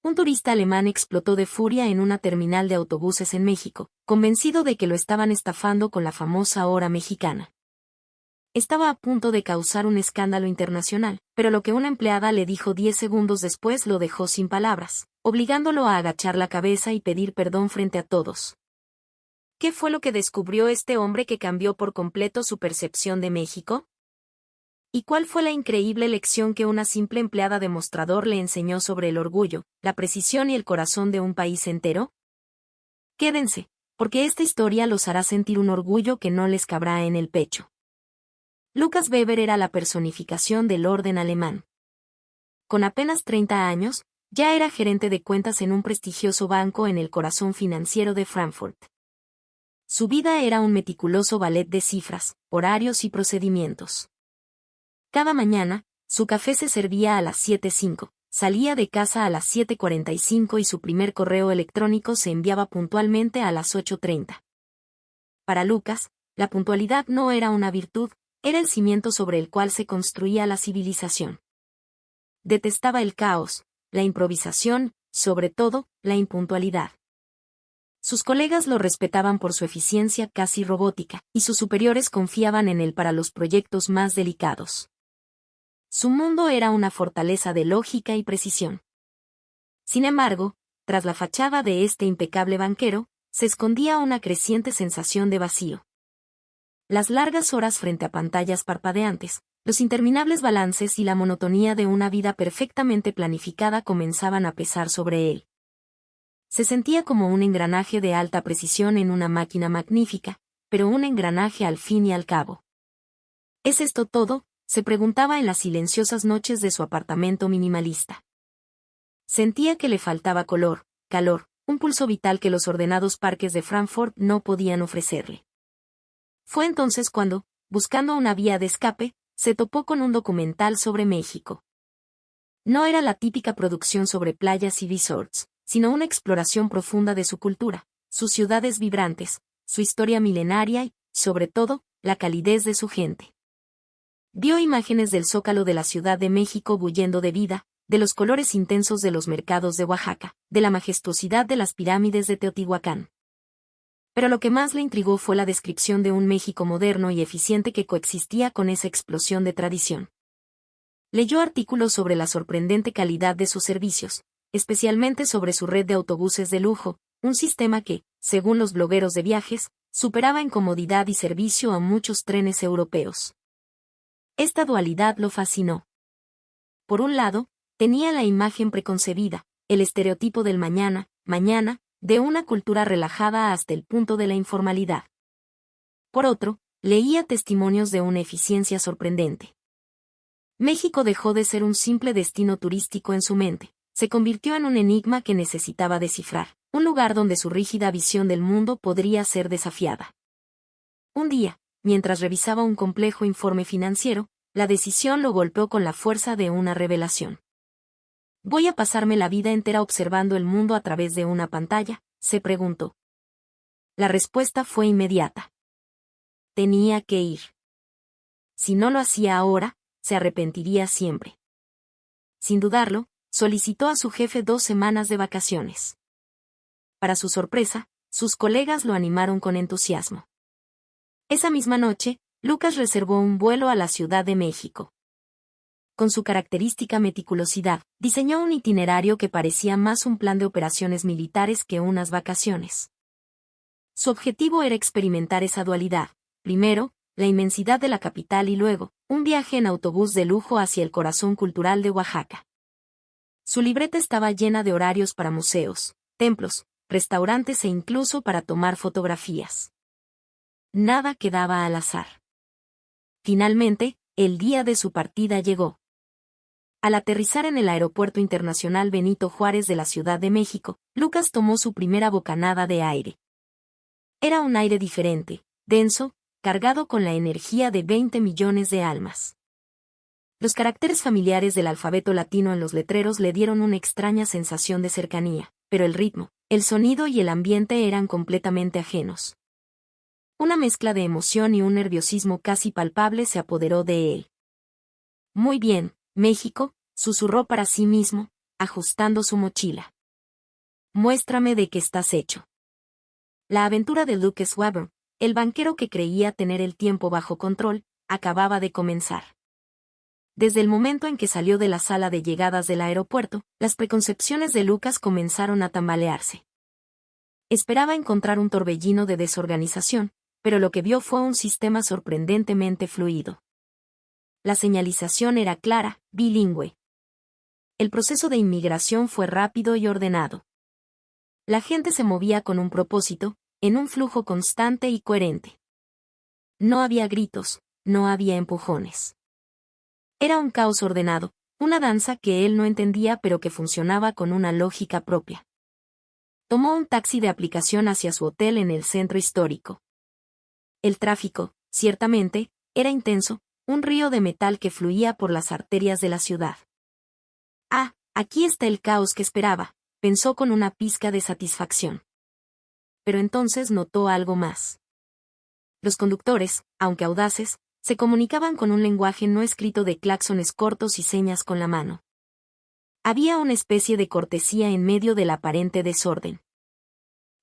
Un turista alemán explotó de furia en una terminal de autobuses en México, convencido de que lo estaban estafando con la famosa hora mexicana. Estaba a punto de causar un escándalo internacional, pero lo que una empleada le dijo 10 segundos después lo dejó sin palabras, obligándolo a agachar la cabeza y pedir perdón frente a todos. ¿Qué fue lo que descubrió este hombre que cambió por completo su percepción de México? ¿Y cuál fue la increíble lección que una simple empleada de mostrador le enseñó sobre el orgullo, la precisión y el corazón de un país entero? Quédense, porque esta historia los hará sentir un orgullo que no les cabrá en el pecho. Lucas Weber era la personificación del orden alemán. Con apenas 30 años, ya era gerente de cuentas en un prestigioso banco en el corazón financiero de Frankfurt. Su vida era un meticuloso ballet de cifras, horarios y procedimientos. Cada mañana, su café se servía a las 7:05, salía de casa a las 7:45 y su primer correo electrónico se enviaba puntualmente a las 8:30. Para Lucas, la puntualidad no era una virtud, era el cimiento sobre el cual se construía la civilización. Detestaba el caos, la improvisación, sobre todo, la impuntualidad. Sus colegas lo respetaban por su eficiencia casi robótica, y sus superiores confiaban en él para los proyectos más delicados. Su mundo era una fortaleza de lógica y precisión. Sin embargo, tras la fachada de este impecable banquero, se escondía una creciente sensación de vacío. Las largas horas frente a pantallas parpadeantes, los interminables balances y la monotonía de una vida perfectamente planificada comenzaban a pesar sobre él. Se sentía como un engranaje de alta precisión en una máquina magnífica, pero un engranaje al fin y al cabo. ¿Es esto todo?, se preguntaba en las silenciosas noches de su apartamento minimalista. Sentía que le faltaba color, calor, un pulso vital que los ordenados parques de Frankfurt no podían ofrecerle. Fue entonces cuando, buscando una vía de escape, se topó con un documental sobre México. No era la típica producción sobre playas y resorts, sino una exploración profunda de su cultura, sus ciudades vibrantes, su historia milenaria y, sobre todo, la calidez de su gente. Vio imágenes del zócalo de la Ciudad de México bullendo de vida, de los colores intensos de los mercados de Oaxaca, de la majestuosidad de las pirámides de Teotihuacán. Pero lo que más le intrigó fue la descripción de un México moderno y eficiente que coexistía con esa explosión de tradición. Leyó artículos sobre la sorprendente calidad de sus servicios, especialmente sobre su red de autobuses de lujo, un sistema que, según los blogueros de viajes, superaba en comodidad y servicio a muchos trenes europeos. Esta dualidad lo fascinó. Por un lado, tenía la imagen preconcebida, el estereotipo del mañana, de una cultura relajada hasta el punto de la informalidad. Por otro, leía testimonios de una eficiencia sorprendente. México dejó de ser un simple destino turístico en su mente, se convirtió en un enigma que necesitaba descifrar, un lugar donde su rígida visión del mundo podría ser desafiada. Un día, mientras revisaba un complejo informe financiero, la decisión lo golpeó con la fuerza de una revelación. ¿Voy a pasarme la vida entera observando el mundo a través de una pantalla?, se preguntó. La respuesta fue inmediata. Tenía que ir. Si no lo hacía ahora, se arrepentiría siempre. Sin dudarlo, solicitó a su jefe 2 semanas de vacaciones. Para su sorpresa, sus colegas lo animaron con entusiasmo. Esa misma noche, Lucas reservó un vuelo a la Ciudad de México. Con su característica meticulosidad, diseñó un itinerario que parecía más un plan de operaciones militares que unas vacaciones. Su objetivo era experimentar esa dualidad, primero, la inmensidad de la capital y luego, un viaje en autobús de lujo hacia el corazón cultural de Oaxaca. Su libreta estaba llena de horarios para museos, templos, restaurantes e incluso para tomar fotografías. Nada quedaba al azar. Finalmente, el día de su partida llegó. Al aterrizar en el Aeropuerto Internacional Benito Juárez de la Ciudad de México, Lucas tomó su primera bocanada de aire. Era un aire diferente, denso, cargado con la energía de 20 millones de almas. Los caracteres familiares del alfabeto latino en los letreros le dieron una extraña sensación de cercanía, pero el ritmo, el sonido y el ambiente eran completamente ajenos. Una mezcla de emoción y un nerviosismo casi palpable se apoderó de él. Muy bien, México, susurró para sí mismo, ajustando su mochila. muéstrame de qué estás hecho. La aventura de Lucas Weber, el banquero que creía tener el tiempo bajo control, acababa de comenzar. Desde el momento en que salió de la sala de llegadas del aeropuerto, las preconcepciones de Lucas comenzaron a tambalearse. Esperaba encontrar un torbellino de desorganización, pero lo que vio fue un sistema sorprendentemente fluido. La señalización era clara, bilingüe. El proceso de inmigración fue rápido y ordenado. La gente se movía con un propósito, en un flujo constante y coherente. No había gritos, no había empujones. Era un caos ordenado, una danza que él no entendía pero que funcionaba con una lógica propia. Tomó un taxi de aplicación hacia su hotel en el centro histórico. El tráfico, ciertamente, era intenso, un río de metal que fluía por las arterias de la ciudad. Ah, aquí está el caos que esperaba, pensó con una pizca de satisfacción. Pero entonces notó algo más. Los conductores, aunque audaces, se comunicaban con un lenguaje no escrito de claxones cortos y señas con la mano. Había una especie de cortesía en medio del aparente desorden.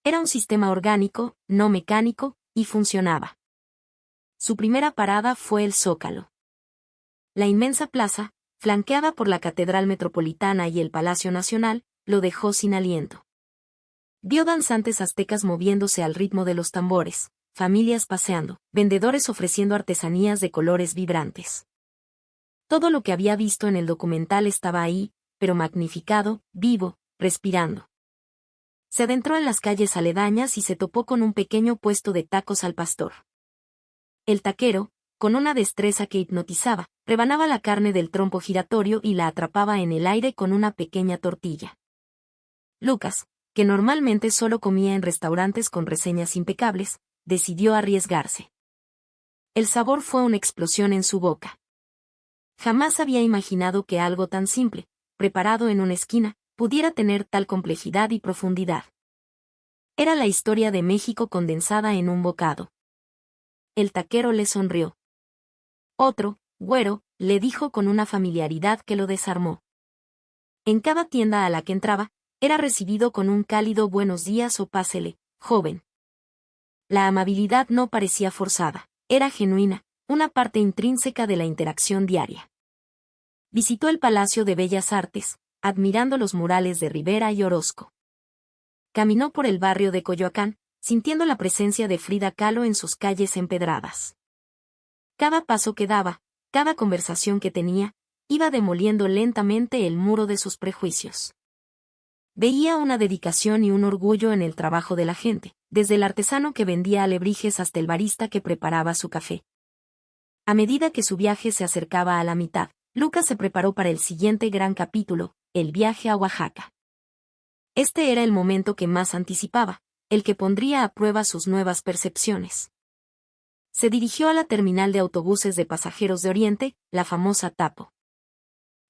Era un sistema orgánico, no mecánico, y funcionaba. Su primera parada fue el Zócalo. La inmensa plaza, flanqueada por la Catedral Metropolitana y el Palacio Nacional, lo dejó sin aliento. Vio danzantes aztecas moviéndose al ritmo de los tambores, familias paseando, vendedores ofreciendo artesanías de colores vibrantes. Todo lo que había visto en el documental estaba ahí, pero magnificado, vivo, respirando. Se adentró en las calles aledañas y se topó con un pequeño puesto de tacos al pastor. El taquero, con una destreza que hipnotizaba, rebanaba la carne del trompo giratorio y la atrapaba en el aire con una pequeña tortilla. Lucas, que normalmente solo comía en restaurantes con reseñas impecables, decidió arriesgarse. El sabor fue una explosión en su boca. Jamás había imaginado que algo tan simple, preparado en una esquina, pudiera tener tal complejidad y profundidad. Era la historia de México condensada en un bocado. El taquero le sonrió. Otro, güero, le dijo con una familiaridad que lo desarmó. En cada tienda a la que entraba, era recibido con un cálido buenos días o pásele, joven. La amabilidad no parecía forzada, era genuina, una parte intrínseca de la interacción diaria. Visitó el Palacio de Bellas Artes, admirando los murales de Rivera y Orozco. Caminó por el barrio de Coyoacán, sintiendo la presencia de Frida Kahlo en sus calles empedradas. Cada paso que daba, cada conversación que tenía, iba demoliendo lentamente el muro de sus prejuicios. Veía una dedicación y un orgullo en el trabajo de la gente, desde el artesano que vendía alebrijes hasta el barista que preparaba su café. A medida que su viaje se acercaba a la mitad, Lucas se preparó para el siguiente gran capítulo, el viaje a Oaxaca. Este era el momento que más anticipaba, el que pondría a prueba sus nuevas percepciones. Se dirigió a la terminal de autobuses de pasajeros de Oriente, la famosa Tapo.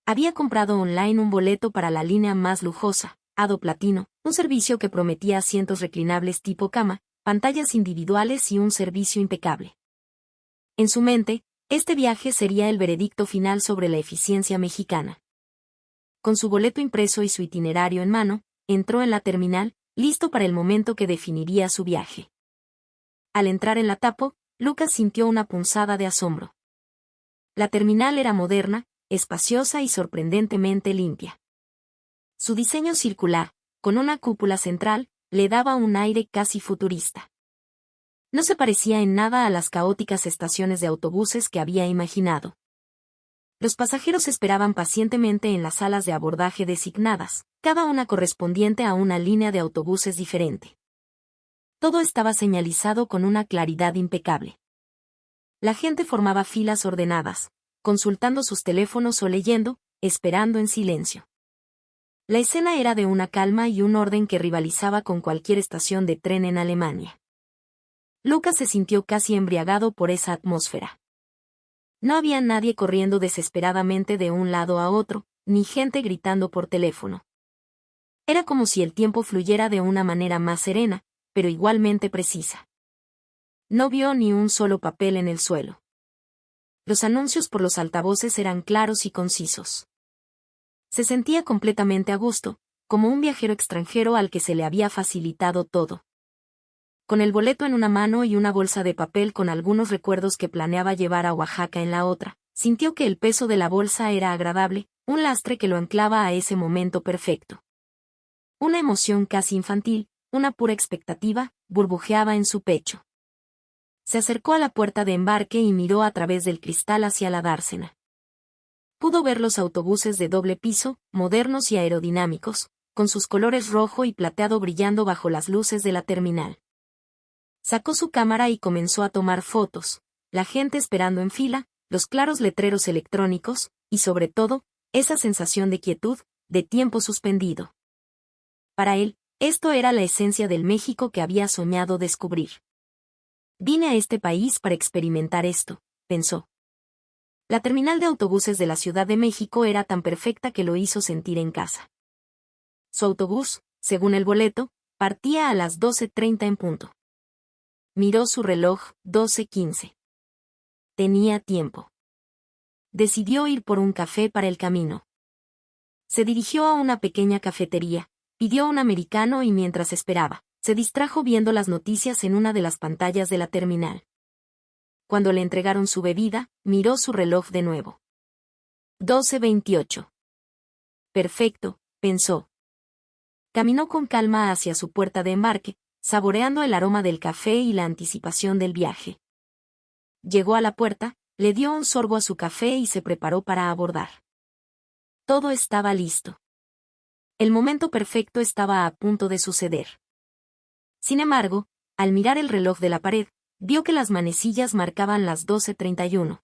Había comprado online un boleto para la línea más lujosa, Ado Platino, un servicio que prometía asientos reclinables tipo cama, pantallas individuales y un servicio impecable. En su mente, este viaje sería el veredicto final sobre la eficiencia mexicana. Con su boleto impreso y su itinerario en mano, entró en la terminal, listo para el momento que definiría su viaje. Al entrar en la Tapo, Lucas sintió una punzada de asombro. La terminal era moderna, espaciosa y sorprendentemente limpia. Su diseño circular, con una cúpula central, le daba un aire casi futurista. No se parecía en nada a las caóticas estaciones de autobuses que había imaginado. Los pasajeros esperaban pacientemente en las salas de abordaje designadas, cada una correspondiente a una línea de autobuses diferente. Todo estaba señalizado con una claridad impecable. La gente formaba filas ordenadas, consultando sus teléfonos o leyendo, esperando en silencio. La escena era de una calma y un orden que rivalizaba con cualquier estación de tren en Alemania. Lucas se sintió casi embriagado por esa atmósfera. No había nadie corriendo desesperadamente de un lado a otro, ni gente gritando por teléfono. Era como si el tiempo fluyera de una manera más serena, pero igualmente precisa. No vio ni un solo papel en el suelo. Los anuncios por los altavoces eran claros y concisos. Se sentía completamente a gusto, como un viajero extranjero al que se le había facilitado todo. Con el boleto en una mano y una bolsa de papel con algunos recuerdos que planeaba llevar a Oaxaca en la otra, sintió que el peso de la bolsa era agradable, un lastre que lo anclaba a ese momento perfecto. Una emoción casi infantil, una pura expectativa, burbujeaba en su pecho. Se acercó a la puerta de embarque y miró a través del cristal hacia la dársena. Pudo ver los autobuses de doble piso, modernos y aerodinámicos, con sus colores rojo y plateado brillando bajo las luces de la terminal. Sacó su cámara y comenzó a tomar fotos, la gente esperando en fila, los claros letreros electrónicos, y sobre todo, esa sensación de quietud, de tiempo suspendido. Para él, esto era la esencia del México que había soñado descubrir. Vine a este país para experimentar esto, pensó. La terminal de autobuses de la Ciudad de México era tan perfecta que lo hizo sentir en casa. Su autobús, según el boleto, partía a las 12:30 en punto. Miró su reloj, 12:15. Tenía tiempo. Decidió ir por un café para el camino. Se dirigió a una pequeña cafetería, pidió un americano y mientras esperaba, se distrajo viendo las noticias en una de las pantallas de la terminal. Cuando le entregaron su bebida, miró su reloj de nuevo. 12:28. Perfecto, pensó. Caminó con calma hacia su puerta de embarque, saboreando el aroma del café y la anticipación del viaje. Llegó a la puerta, le dio un sorbo a su café y se preparó para abordar. Todo estaba listo. El momento perfecto estaba a punto de suceder. Sin embargo, al mirar el reloj de la pared, vio que las manecillas marcaban las 12:31.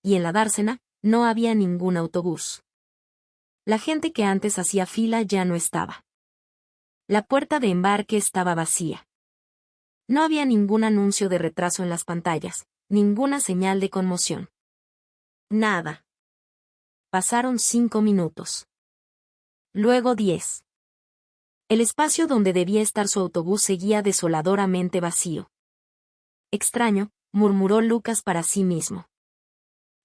Y en la dársena, no había ningún autobús. La gente que antes hacía fila ya no estaba. La puerta de embarque estaba vacía. No había ningún anuncio de retraso en las pantallas, ninguna señal de conmoción. Nada. Pasaron 5 minutos. Luego 10. El espacio donde debía estar su autobús seguía desoladoramente vacío. Extraño, murmuró Lucas para sí mismo.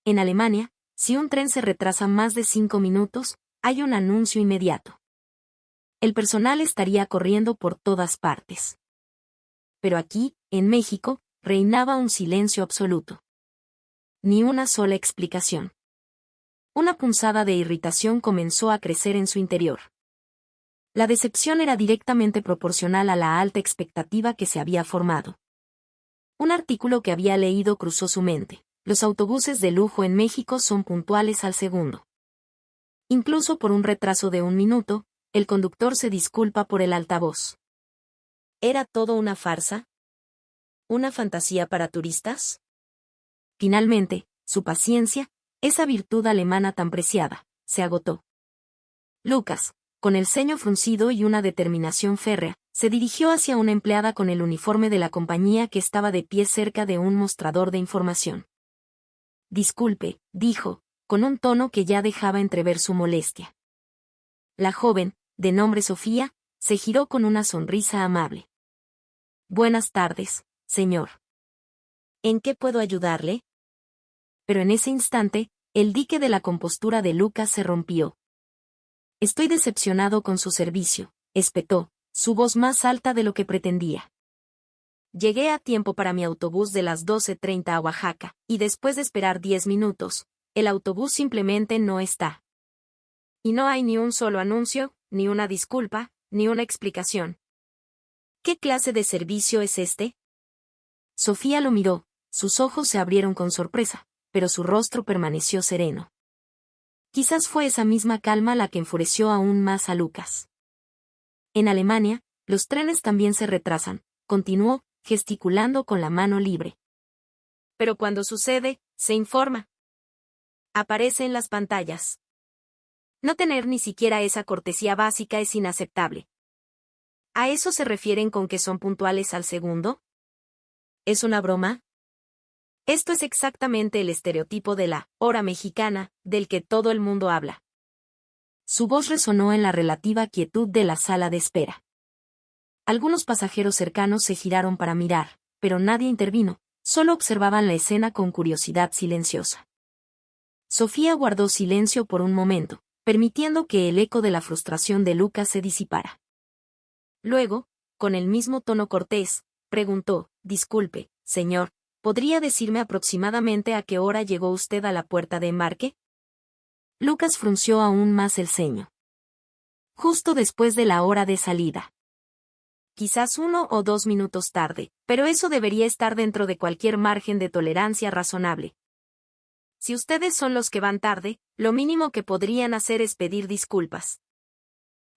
En Alemania, si un tren se retrasa más de 5 minutos, hay un anuncio inmediato. El personal estaría corriendo por todas partes. Pero aquí, en México, reinaba un silencio absoluto. Ni una sola explicación. Una punzada de irritación comenzó a crecer en su interior. La decepción era directamente proporcional a la alta expectativa que se había formado. Un artículo que había leído cruzó su mente. Los autobuses de lujo en México son puntuales al segundo. Incluso por un retraso de 1 minuto, el conductor se disculpa por el altavoz. ¿Era todo una farsa? ¿Una fantasía para turistas? Finalmente, su paciencia, esa virtud alemana tan preciada, se agotó. Lucas, con el ceño fruncido y una determinación férrea, se dirigió hacia una empleada con el uniforme de la compañía que estaba de pie cerca de un mostrador de información. Disculpe, dijo, con un tono que ya dejaba entrever su molestia. La joven, de nombre Sofía, se giró con una sonrisa amable. Buenas tardes, señor. ¿En qué puedo ayudarle? Pero en ese instante, el dique de la compostura de Lucas se rompió. Estoy decepcionado con su servicio, espetó, su voz más alta de lo que pretendía. Llegué a tiempo para mi autobús de las 12:30 a Oaxaca, y después de esperar 10 minutos, el autobús simplemente no está. Y no hay ni un solo anuncio, ni una disculpa, ni una explicación. ¿Qué clase de servicio es este? Sofía lo miró, sus ojos se abrieron con sorpresa, pero su rostro permaneció sereno. Quizás fue esa misma calma la que enfureció aún más a Lucas. En Alemania, los trenes también se retrasan, continuó, gesticulando con la mano libre. Pero cuando sucede, se informa. Aparece en las pantallas. No tener ni siquiera esa cortesía básica es inaceptable. ¿A eso se refieren con que son puntuales al segundo? ¿Es una broma? Esto es exactamente el estereotipo de la hora mexicana, del que todo el mundo habla. Su voz resonó en la relativa quietud de la sala de espera. Algunos pasajeros cercanos se giraron para mirar, pero nadie intervino, solo observaban la escena con curiosidad silenciosa. Sofía guardó silencio por un momento, permitiendo que el eco de la frustración de Lucas se disipara. Luego, con el mismo tono cortés, preguntó: «Disculpe, señor, ¿podría decirme aproximadamente a qué hora llegó usted a la puerta de embarque?» Lucas frunció aún más el ceño. «Justo después de la hora de salida. Quizás 1 o 2 minutos tarde, pero eso debería estar dentro de cualquier margen de tolerancia razonable. Si ustedes son los que van tarde, lo mínimo que podrían hacer es pedir disculpas».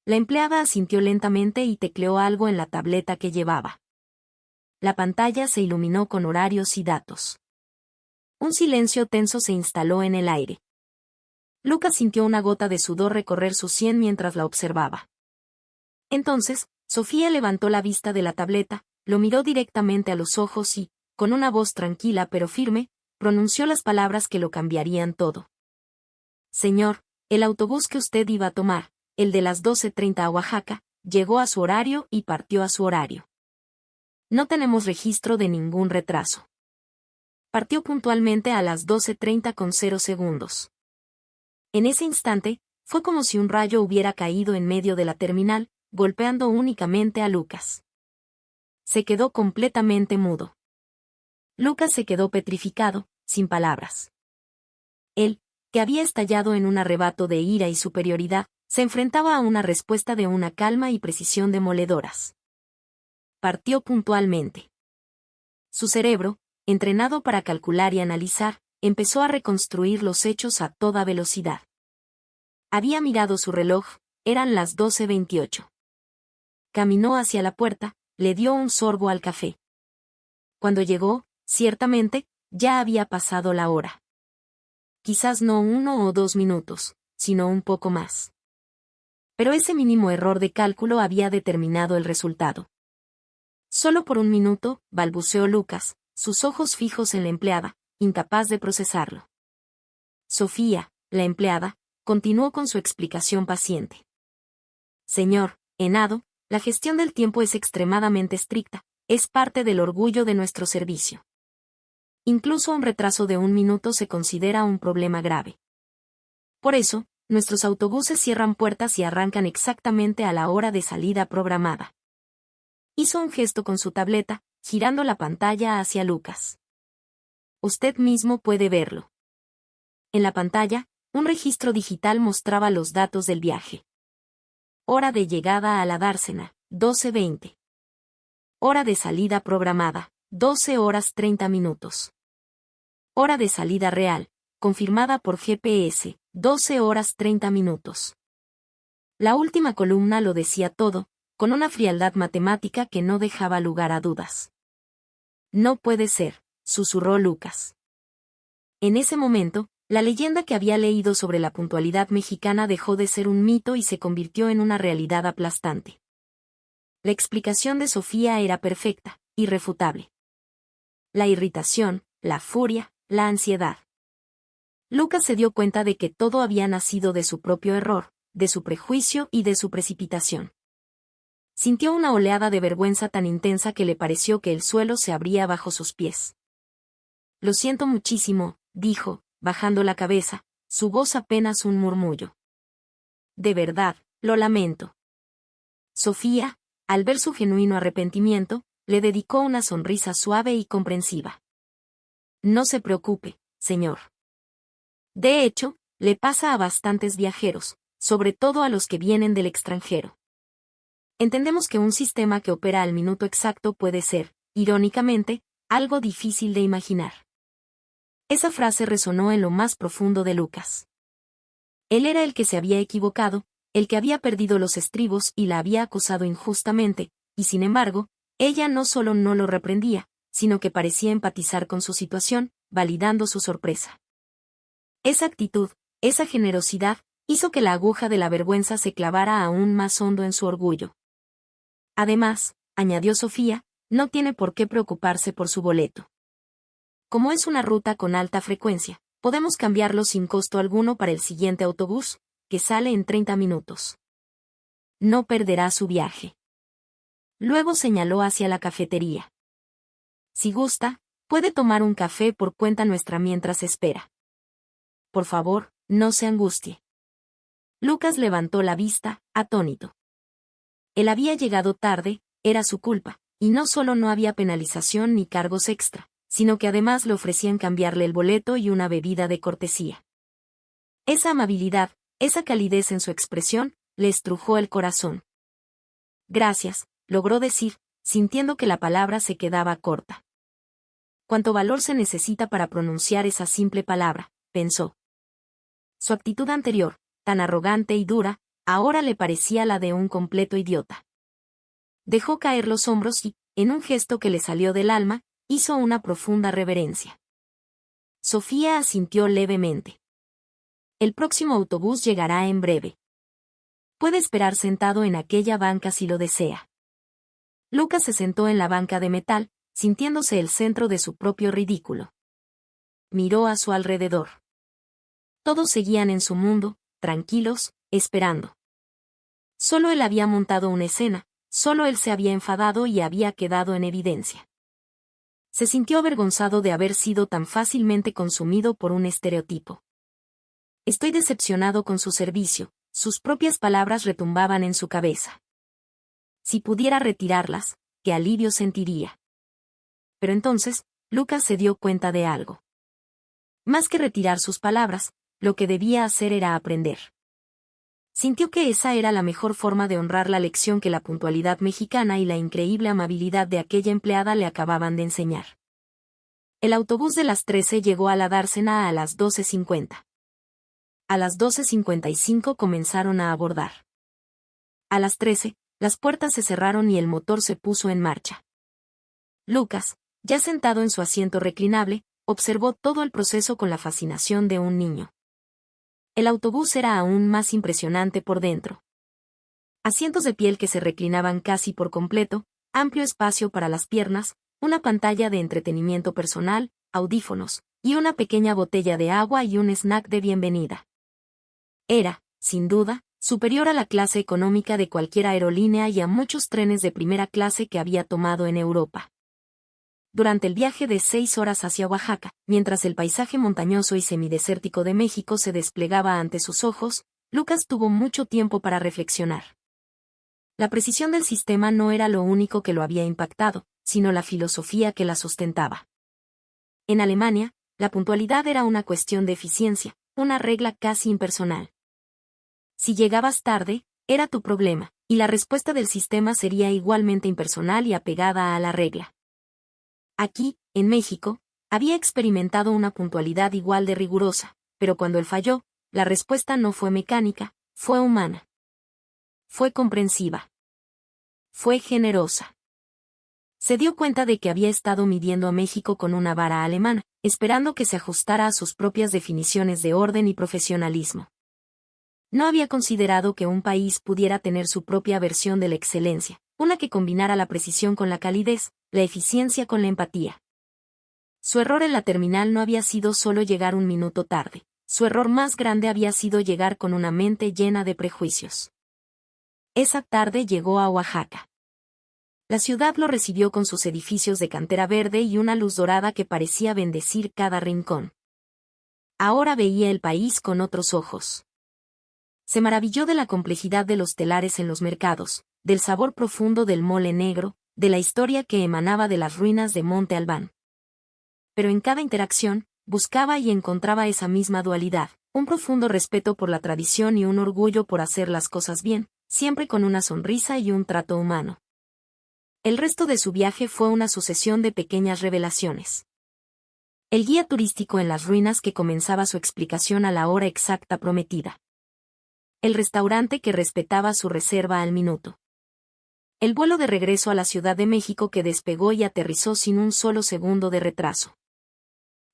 La empleada asintió lentamente y tecleó algo en la tableta que llevaba. La pantalla se iluminó con horarios y datos. Un silencio tenso se instaló en el aire. Lucas sintió una gota de sudor recorrer su sien mientras la observaba. Entonces, Sofía levantó la vista de la tableta, lo miró directamente a los ojos y, con una voz tranquila pero firme, pronunció las palabras que lo cambiarían todo. «Señor, el autobús que usted iba a tomar, el de las 12:30 a Oaxaca, llegó a su horario y partió a su horario. No tenemos registro de ningún retraso. Partió puntualmente a las 12:30 con 0 segundos». En ese instante, fue como si un rayo hubiera caído en medio de la terminal, golpeando únicamente a Lucas. Se quedó completamente mudo. Lucas se quedó petrificado, sin palabras. Él, que había estallado en un arrebato de ira y superioridad, se enfrentaba a una respuesta de una calma y precisión demoledoras. Partió puntualmente. Su cerebro, entrenado para calcular y analizar, empezó a reconstruir los hechos a toda velocidad. Había mirado su reloj, eran las 12:28. Caminó hacia la puerta, le dio un sorbo al café. Cuando llegó, ciertamente, ya había pasado la hora. Quizás no 1 o 2 minutos, sino un poco más. Pero ese mínimo error de cálculo había determinado el resultado. «Solo por 1 minuto», balbuceó Lucas, sus ojos fijos en la empleada, incapaz de procesarlo. Sofía, la empleada, continuó con su explicación paciente. «Señor Henao, la gestión del tiempo es extremadamente estricta, es parte del orgullo de nuestro servicio. Incluso un retraso de 1 minuto se considera un problema grave. Por eso, nuestros autobuses cierran puertas y arrancan exactamente a la hora de salida programada». Hizo un gesto con su tableta, girando la pantalla hacia Lucas. «Usted mismo puede verlo». En la pantalla, un registro digital mostraba los datos del viaje. Hora de llegada a la dársena, 12:20. Hora de salida programada, 12:30. Hora de salida real, confirmada por GPS, 12:30. La última columna lo decía todo, con una frialdad matemática que no dejaba lugar a dudas. «No puede ser», susurró Lucas. En ese momento, la leyenda que había leído sobre la puntualidad mexicana dejó de ser un mito y se convirtió en una realidad aplastante. La explicación de Sofía era perfecta, irrefutable. La irritación, la furia, la ansiedad. Lucas se dio cuenta de que todo había nacido de su propio error, de su prejuicio y de su precipitación. Sintió una oleada de vergüenza tan intensa que le pareció que el suelo se abría bajo sus pies. «Lo siento muchísimo», dijo, bajando la cabeza, su voz apenas un murmullo. «De verdad, lo lamento». Sofía, al ver su genuino arrepentimiento, le dedicó una sonrisa suave y comprensiva. «No se preocupe, señor. De hecho, le pasa a bastantes viajeros, sobre todo a los que vienen del extranjero. Entendemos que un sistema que opera al minuto exacto puede ser, irónicamente, algo difícil de imaginar». Esa frase resonó en lo más profundo de Lucas. Él era el que se había equivocado, el que había perdido los estribos y la había acusado injustamente, y sin embargo, ella no solo no lo reprendía, sino que parecía empatizar con su situación, validando su sorpresa. Esa actitud, esa generosidad, hizo que la aguja de la vergüenza se clavara aún más hondo en su orgullo. Además, añadió Sofía, no tiene por qué preocuparse por su boleto. Como es una ruta con alta frecuencia, podemos cambiarlo sin costo alguno para el siguiente autobús, que sale en 30 minutos. No perderá su viaje. Luego señaló hacia la cafetería. «Si gusta, puede tomar un café por cuenta nuestra mientras espera. Por favor, no se angustie». Lucas levantó la vista, atónito. Él había llegado tarde, era su culpa, y no solo no había penalización ni cargos extra, sino que además le ofrecían cambiarle el boleto y una bebida de cortesía. Esa amabilidad, esa calidez en su expresión, le estrujó el corazón. Gracias, logró decir, sintiendo que la palabra se quedaba corta. Cuánto valor se necesita para pronunciar esa simple palabra, pensó. Su actitud anterior, tan arrogante y dura, ahora le parecía la de un completo idiota. Dejó caer los hombros y, en un gesto que le salió del alma, hizo una profunda reverencia. Sofía asintió levemente. El próximo autobús llegará en breve. Puede esperar sentado en aquella banca si lo desea. Lucas se sentó en la banca de metal, sintiéndose el centro de su propio ridículo. Miró a su alrededor. Todos seguían en su mundo, tranquilos, esperando. Solo él había montado una escena, solo él se había enfadado y había quedado en evidencia. Se sintió avergonzado de haber sido tan fácilmente consumido por un estereotipo. Estoy decepcionado con su servicio, sus propias palabras retumbaban en su cabeza. Si pudiera retirarlas, qué alivio sentiría. Pero entonces, Lucas se dio cuenta de algo. Más que retirar sus palabras, lo que debía hacer era aprender. Sintió que esa era la mejor forma de honrar la lección que la puntualidad mexicana y la increíble amabilidad de aquella empleada le acababan de enseñar. El autobús de las 13 llegó a la dársena a las 12:50. A las 12:55 comenzaron a abordar. A las 13, las puertas se cerraron y el motor se puso en marcha. Lucas, ya sentado en su asiento reclinable, observó todo el proceso con la fascinación de un niño. El autobús era aún más impresionante por dentro. Asientos de piel que se reclinaban casi por completo, amplio espacio para las piernas, una pantalla de entretenimiento personal, audífonos, y una pequeña botella de agua y un snack de bienvenida. Era, sin duda, superior a la clase económica de cualquier aerolínea y a muchos trenes de primera clase que había tomado en Europa. Durante el viaje de 6 horas hacia Oaxaca, mientras el paisaje montañoso y semidesértico de México se desplegaba ante sus ojos, Lucas tuvo mucho tiempo para reflexionar. La precisión del sistema no era lo único que lo había impactado, sino la filosofía que la sustentaba. En Alemania, la puntualidad era una cuestión de eficiencia, una regla casi impersonal. Si llegabas tarde, era tu problema, y la respuesta del sistema sería igualmente impersonal y apegada a la regla. Aquí, en México, había experimentado una puntualidad igual de rigurosa, pero cuando él falló, la respuesta no fue mecánica, fue humana. Fue comprensiva. Fue generosa. Se dio cuenta de que había estado midiendo a México con una vara alemana, esperando que se ajustara a sus propias definiciones de orden y profesionalismo. No había considerado que un país pudiera tener su propia versión de la excelencia, una que combinara la precisión con la calidez, la eficiencia con la empatía. Su error en la terminal no había sido solo llegar un minuto tarde, su error más grande había sido llegar con una mente llena de prejuicios. Esa tarde llegó a Oaxaca. La ciudad lo recibió con sus edificios de cantera verde y una luz dorada que parecía bendecir cada rincón. Ahora veía el país con otros ojos. Se maravilló de la complejidad de los telares en los mercados, del sabor profundo del mole negro, de la historia que emanaba de las ruinas de Monte Albán. Pero en cada interacción, buscaba y encontraba esa misma dualidad, un profundo respeto por la tradición y un orgullo por hacer las cosas bien, siempre con una sonrisa y un trato humano. El resto de su viaje fue una sucesión de pequeñas revelaciones. El guía turístico en las ruinas que comenzaba su explicación a la hora exacta prometida. El restaurante que respetaba su reserva al minuto. El vuelo de regreso a la Ciudad de México que despegó y aterrizó sin un solo segundo de retraso.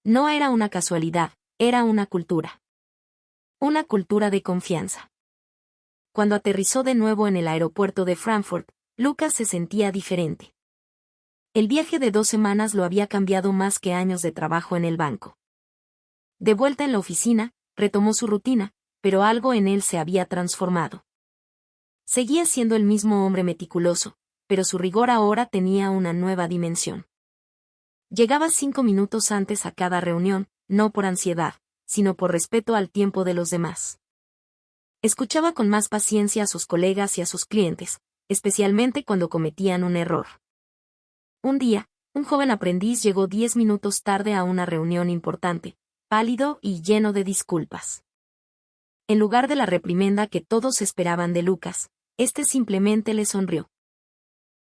No era una casualidad, era una cultura. Una cultura de confianza. Cuando aterrizó de nuevo en el aeropuerto de Frankfurt, Lucas se sentía diferente. El viaje de 2 semanas lo había cambiado más que años de trabajo en el banco. De vuelta en la oficina, retomó su rutina, pero algo en él se había transformado. Seguía siendo el mismo hombre meticuloso, pero su rigor ahora tenía una nueva dimensión. Llegaba 5 minutos antes a cada reunión, no por ansiedad, sino por respeto al tiempo de los demás. Escuchaba con más paciencia a sus colegas y a sus clientes, especialmente cuando cometían un error. Un día, un joven aprendiz llegó 10 minutos tarde a una reunión importante, pálido y lleno de disculpas. En lugar de la reprimenda que todos esperaban de Lucas, este simplemente le sonrió.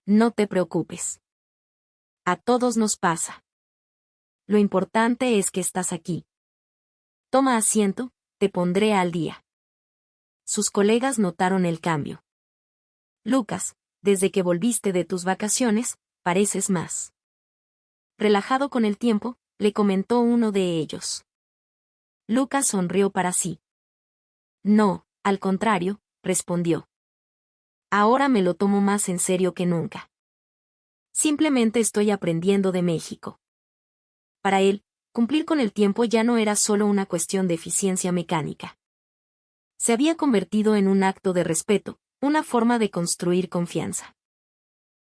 No te preocupes. A todos nos pasa. Lo importante es que estás aquí. Toma asiento, te pondré al día. Sus colegas notaron el cambio. Lucas, desde que volviste de tus vacaciones, pareces más relajado con el tiempo, le comentó uno de ellos. Lucas sonrió para sí. No, al contrario, respondió. Ahora me lo tomo más en serio que nunca. Simplemente estoy aprendiendo de México. Para él, cumplir con el tiempo ya no era solo una cuestión de eficiencia mecánica. Se había convertido en un acto de respeto, una forma de construir confianza.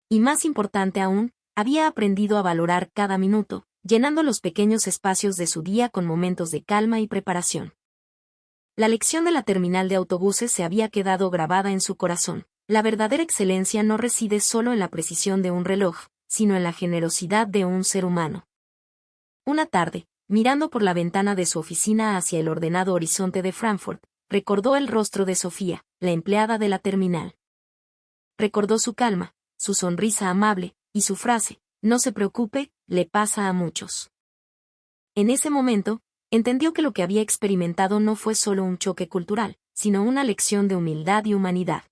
Y más importante aún, había aprendido a valorar cada minuto, llenando los pequeños espacios de su día con momentos de calma y preparación. La lección de la terminal de autobuses se había quedado grabada en su corazón. La verdadera excelencia no reside solo en la precisión de un reloj, sino en la generosidad de un ser humano. Una tarde, mirando por la ventana de su oficina hacia el ordenado horizonte de Frankfurt, recordó el rostro de Sofía, la empleada de la terminal. Recordó su calma, su sonrisa amable, y su frase, no se preocupe, le pasa a muchos. En ese momento, entendió que lo que había experimentado no fue solo un choque cultural, sino una lección de humildad y humanidad.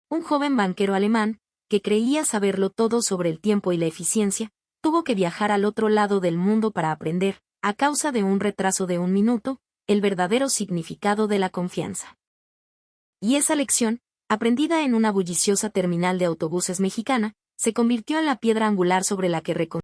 Un joven banquero alemán, que creía saberlo todo sobre el tiempo y la eficiencia, tuvo que viajar al otro lado del mundo para aprender, a causa de un retraso de un minuto, el verdadero significado de la confianza. Y esa lección, aprendida en una bulliciosa terminal de autobuses mexicana, se convirtió en la piedra angular sobre la que